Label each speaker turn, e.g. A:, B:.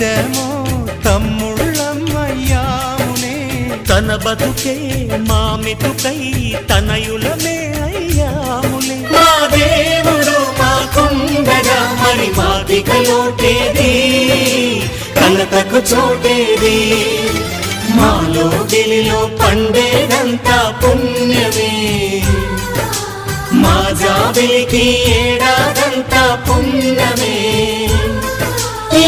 A: కలిసామో తమ్ముళ్ళమ్మయ్యామునే
B: తన బతుకే మామితుకై తనయులమే అయ్యాములే
A: మా దేవుడు మాకుండగా మరి మాదిక లోటేది కలతకు చోటేది మాలో గిలిలో పండేదంతా పుణ్యమే మా జాబిలికి ఏడాదంతా పుణ్యమే ఈ